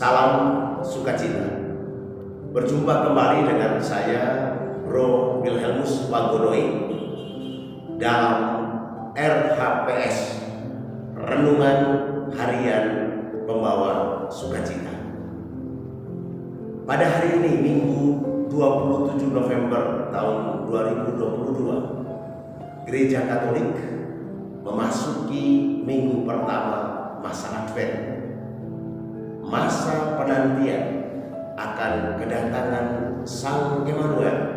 Salam sukacita. Berjumpa kembali dengan saya, Bro Wilhelmus Wagonoi, dalam RHPS, Renungan Harian Pembawa Sukacita. Pada hari ini, Minggu 27 November tahun 2022, Gereja Katolik memasuki minggu pertama masa Advent, masa penantian akan kedatangan Sang Emmanuel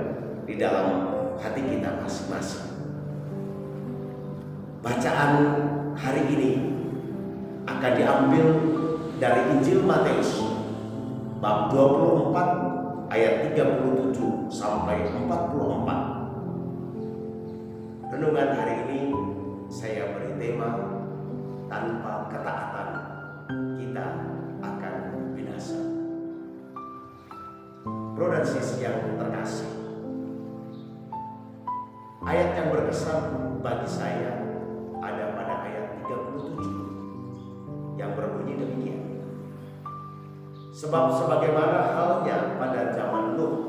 di dalam hati kita masing-masing. Bacaan hari ini akan diambil dari Injil Matius bab 24 ayat 37 sampai 44. Renungan hari ini saya beri tema, tanpa ketaatan kita akan binasa. Bro dan sis yang terkasih, ayat yang berkesan bagi saya ada pada ayat 37 yang berbunyi demikian. Sebab sebagaimana halnya pada zaman Nuh,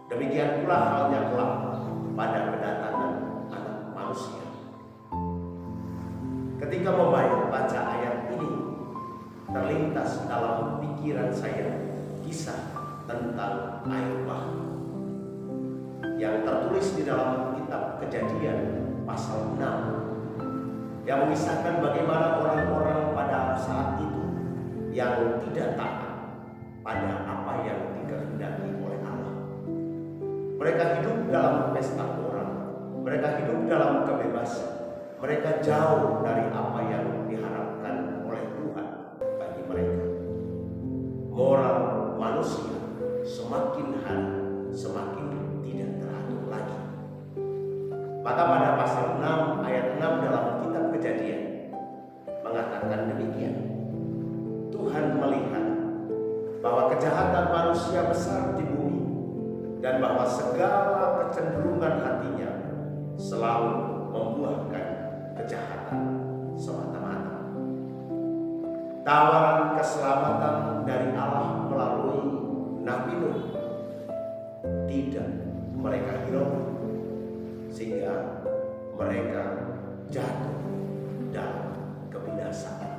demikian pula halnya kelak pada kedatangan Anak Manusia. Ketika membaca ayat ini, terlintas dalam pikiran saya kisah tentang air bah yang tertulis di dalam kitab Kejadian pasal 6, yang mengisahkan bagaimana orang-orang pada saat itu yang tidak taat pada apa yang dikehendaki oleh Allah. Mereka hidup dalam pesta pora, mereka hidup dalam kebebasan, mereka jauh dari apa yang diharapkan oleh Tuhan bagi mereka. Moral manusia semakin hari semakin tidak teratur lagi. Maka pada pasal 6 ayat 6 dalam kitab Kejadian mengatakan demikian. Tuhan melihat bahwa kejahatan manusia besar di bumi dan bahwa segala kecenderungan hatinya selalu membuahkan kejahatan semata-mata. Tawaran keselamatan dari Allah melalui Nabi Nuh tidak mereka hiraukan, sehingga mereka jatuh dalam kebinasaan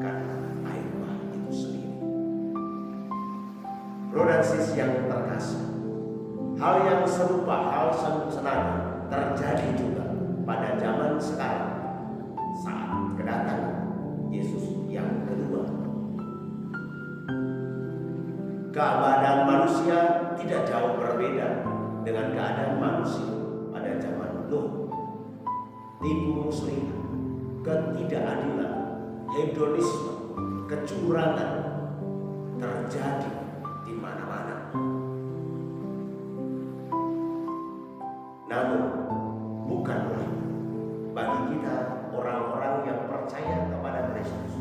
karena air bah itu sendiri. Bro dan sis yang terkasih, hal yang serupa, hal senada terjadi juga pada zaman sekarang saat kedatangan Yesus yang kedua. Keadaan manusia tidak jauh berbeda dengan keadaan manusia pada zaman Nuh. Tipu muslihat, ketidakadilan, hedonisme, kecurangan terjadi di mana-mana. Namun bukanlah bagi kita orang-orang yang percaya kepada Kristus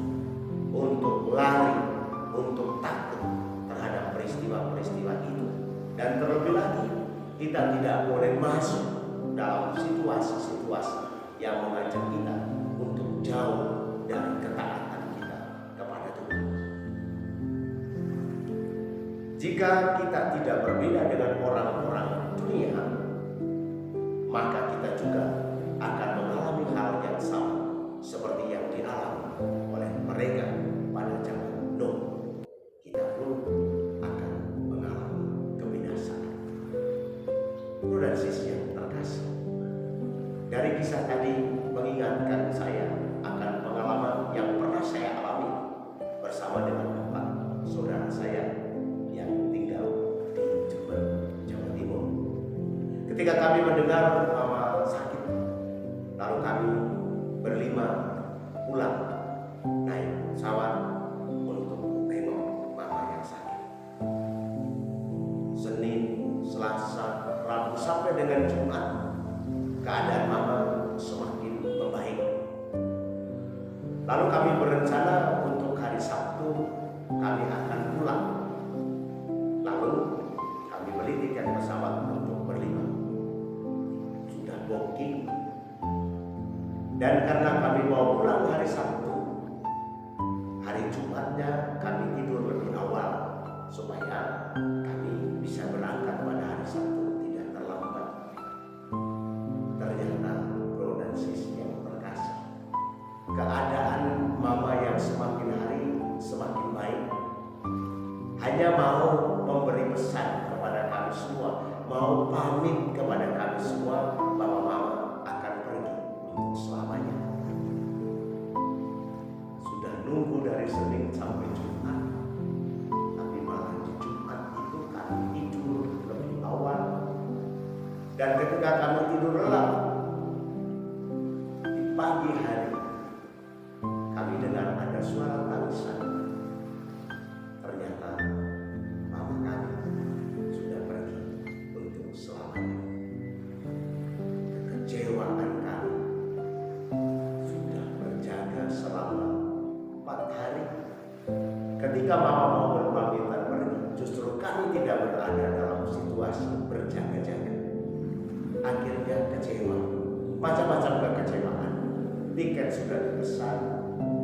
untuk lari, untuk takut terhadap peristiwa-peristiwa itu. Dan terlebih lagi, kita tidak boleh masuk dalam situasi-situasi yang mengajak kita untuk jauh dari ketaatan kita kepada Tuhan. Jika kita tidak berbeda dengan orang-orang dunia, maka kita juga akan mengalami hal yang sama seperti yang dialami oleh mereka pada zaman Nuh. Kita pun akan mengalami kebinasaan. Bro dan sis yang terkasih, dari kisah tadi mengingatkan saya akan pengalaman yang pernah saya alami bersama dengan empat saudara saya yang tinggal di Jember, Jawa Timur. Ketika kami mendengar mama sakit, lalu kami berlima pulang naik pesawat untuk tengok mama yang sakit. Senin, Selasa, Rabu sampai dengan Jumat, keadaan mama semakin membaik. Lalu kami berencana untuk hari Sabtu kami akan pulang. Lalu kami beli tiket pesawat untuk berlima. Sudah booking. Dan karena kami mau pulang hari Sabtu, hari Jumatnya kami tidur lebih pamit kepada kami semua bahwa mama akan pergi untuk selamanya. Sudah nunggu dari Senin sampai Jumat, tapi malah di Jumat itu kami tidur lebih awal. Dan ketika kami tidur lelap, di pagi hari kami dengar ada suara tangisan. Ternyata mama kami sudah pergi untuk selamanya. Kekecewaan kami sudah berjaga selama 4 hari. Ketika mama mau berpamitan pergi, justru kami tidak berada dalam situasi berjaga-jaga. Akhirnya kecewa, macam-macam kekecewaan. Tiket sudah dipesan,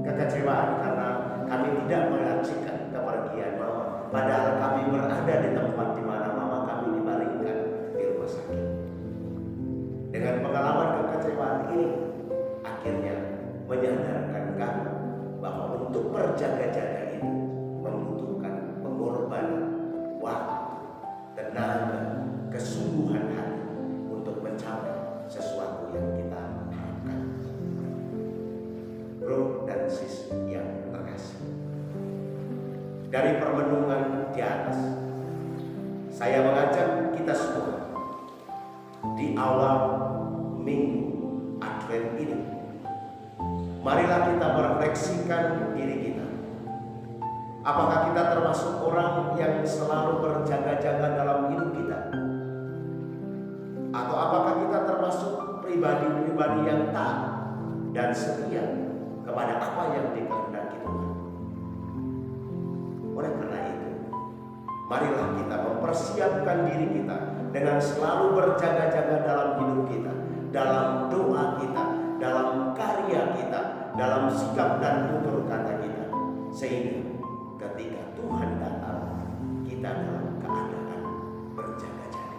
kekecewaan karena kami tidak menyaksikan kepergian mama, padahal kami berada di tempat di mana mama kami dibaringkan di rumah sakit. Dengan pengalaman kekecewaan ini, akhirnya menyadarkan kami bahwa untuk berjaga-jaga ini membutuhkan pengorbanan waktu, tenaga, kesungguhan hati untuk mencapai sesuatu yang kita harapkan. Bro dan sis yang terkasih, dari permenungan di atas, saya mengajak kita semua di awal minggu Advent ini, marilah kita merefleksikan diri kita. Apakah kita termasuk orang yang selalu berjaga-jaga dalam hidup kita? Atau apakah kita termasuk pribadi-pribadi yang taat dan setia kepada apa yang dikehendaki Tuhan? Oleh karena itu, marilah kita mempersiapkan diri kita dengan selalu berjaga-jaga dalam hidup kita, dalam doa kita, dalam karya kita, dalam sikap dan tutur kata kita, sehingga ketika Tuhan datang, kita dalam keadaan berjaga-jaga.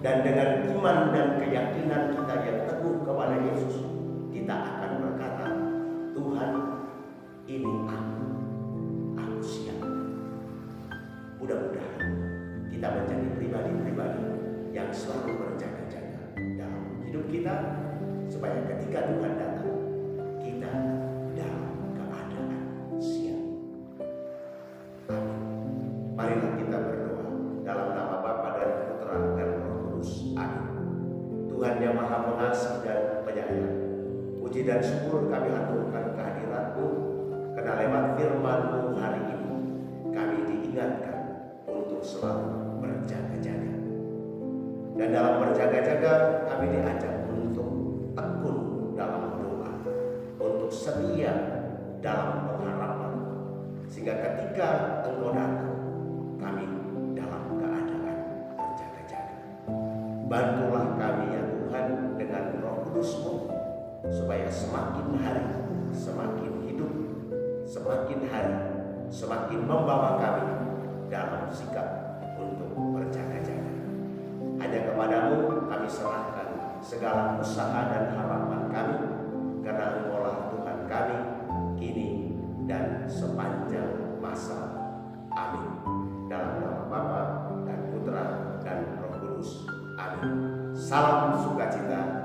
Dan dengan iman dan keyakinan kita yang teguh kepada Yesus, kita akan berkata, Tuhan, ini aku siap. Mudah-mudahan kita menjadi pribadi-pribadi yang selalu berjaga-jaga dalam hidup kita, supaya ketika Tuhan datang, kita dalam keadaan siap. Amin. Marilah kita berdoa dalam nama Bapa dan Putra dan Roh Kudus. Amin. Tuhan yang Maha Pengasih dan Penyayang, puji dan syukur kami aturkan kehadirat-Mu, karena lewat firman-Mu hari ini kami diingatkan untuk selalu berjaga-jaga. Dan dalam berjaga-jaga kami diajak untuk tekun dalam doa, untuk setia dalam pengharapan, sehingga ketika Engkau datang, kami dalam keadaan berjaga-jaga. Bantulah kami ya Tuhan dengan Roh Kudus-Mu, supaya semakin hari semakin hidup, semakin hari semakin membawa kami dalam sikap untuk berjaga-jaga. Hanya kepadamu kami serahkan segala usaha dan harapan kami, karena Engkaulah Tuhan kami kini dan sepanjang masa. Amin. Dalam nama Bapa dan Putra dan Roh Kudus. Amin. Salam sukacita.